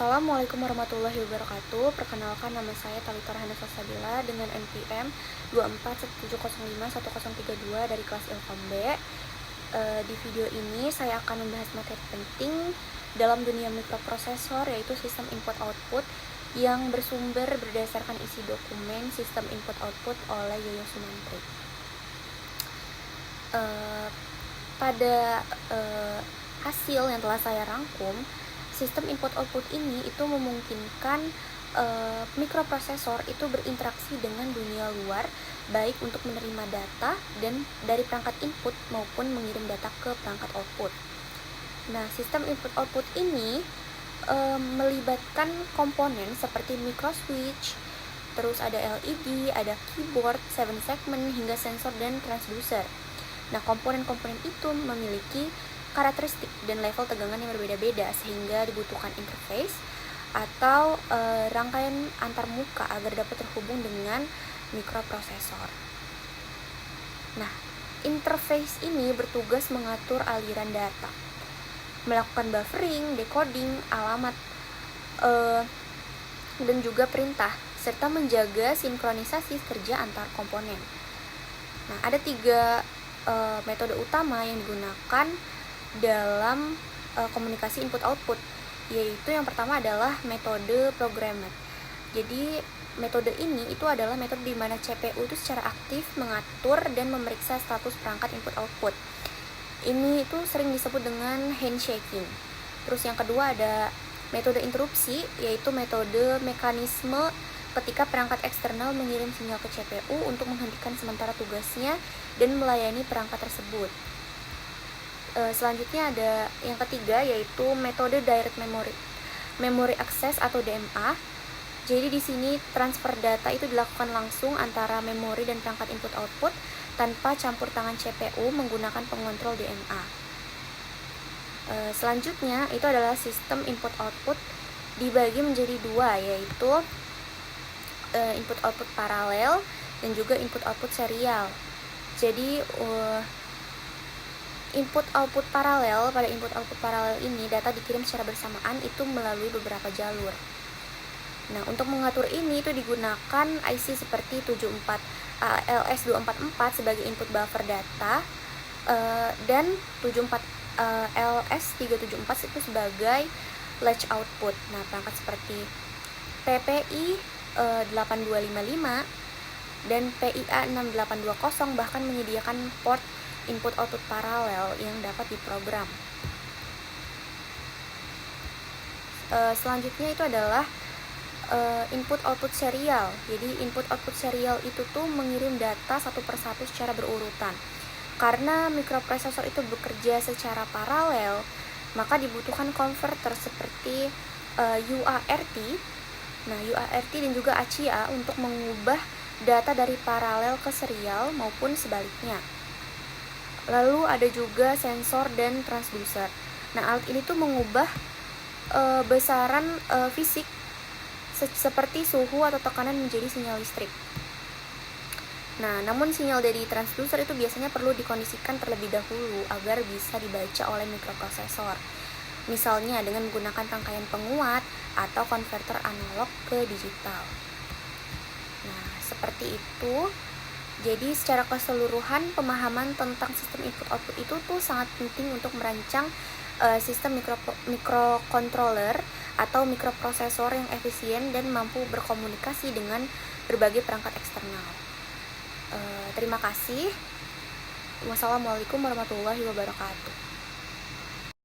Assalamualaikum warahmatullahi wabarakatuh. Perkenalkan, nama saya Talita Rahana Salsabila dengan NPM 247051032 dari kelas Ilkom B. Di video ini saya akan membahas materi penting dalam dunia mikroprosesor, yaitu sistem input-output yang bersumber berdasarkan isi dokumen sistem input-output oleh Yoyo Sumantri. Pada hasil yang telah saya rangkum, sistem input-output ini itu memungkinkan mikroprosesor itu berinteraksi dengan dunia luar, baik untuk menerima data dan dari perangkat input maupun mengirim data ke perangkat output. Nah, sistem input-output ini melibatkan komponen seperti microswitch, terus ada LED, ada keyboard, 7 segment, hingga sensor dan transducer. Nah, komponen-komponen itu memiliki karakteristik dan level tegangan yang berbeda-beda, sehingga dibutuhkan interface atau rangkaian antarmuka agar dapat terhubung dengan mikroprosesor. Nah, interface ini bertugas mengatur aliran data, melakukan buffering, decoding, alamat, dan juga perintah, serta menjaga sinkronisasi kerja antar komponen. Nah, ada 3 metode utama yang digunakan dalam komunikasi input-output, yaitu yang pertama adalah metode programmer. Jadi metode ini itu adalah metode di mana CPU itu secara aktif mengatur dan memeriksa status perangkat input-output. Ini itu sering disebut dengan handshaking. Terus yang kedua ada metode interupsi, yaitu metode mekanisme ketika perangkat eksternal mengirim sinyal ke CPU untuk menghentikan sementara tugasnya dan melayani perangkat tersebut. Selanjutnya ada yang ketiga, yaitu metode direct memory access atau DMA. Jadi di sini transfer data itu dilakukan langsung antara memori dan perangkat input output tanpa campur tangan CPU menggunakan pengontrol DMA. Selanjutnya itu adalah sistem input output dibagi menjadi 2, yaitu input output paralel dan juga input output serial. Jadi pada input output paralel ini data dikirim secara bersamaan itu melalui beberapa jalur. Nah, untuk mengatur ini itu digunakan IC seperti LS244 sebagai input buffer data, dan LS374 itu sebagai latch output. Nah, perangkat seperti PPI 8255 dan PIA 6820 bahkan menyediakan port input output paralel yang dapat diprogram. Selanjutnya itu adalah input output serial. Jadi input output serial itu tuh mengirim data satu persatu secara berurutan. Karena mikroprosesor itu bekerja secara paralel, maka dibutuhkan converter seperti UART. Nah, UART dan juga ACIA untuk mengubah data dari paralel ke serial maupun sebaliknya. Lalu ada juga sensor dan transducer. Nah, alat ini tuh mengubah besaran fisik seperti suhu atau tekanan menjadi sinyal listrik. Nah, namun sinyal dari transducer itu biasanya perlu dikondisikan terlebih dahulu agar bisa dibaca oleh mikroprosesor. Misalnya dengan menggunakan rangkaian penguat atau konverter analog ke digital. Nah, seperti itu. Jadi secara keseluruhan pemahaman tentang sistem input-output itu tuh sangat penting untuk merancang sistem microcontroller atau mikroprosesor yang efisien dan mampu berkomunikasi dengan berbagai perangkat eksternal. Terima kasih. Wassalamualaikum warahmatullahi wabarakatuh.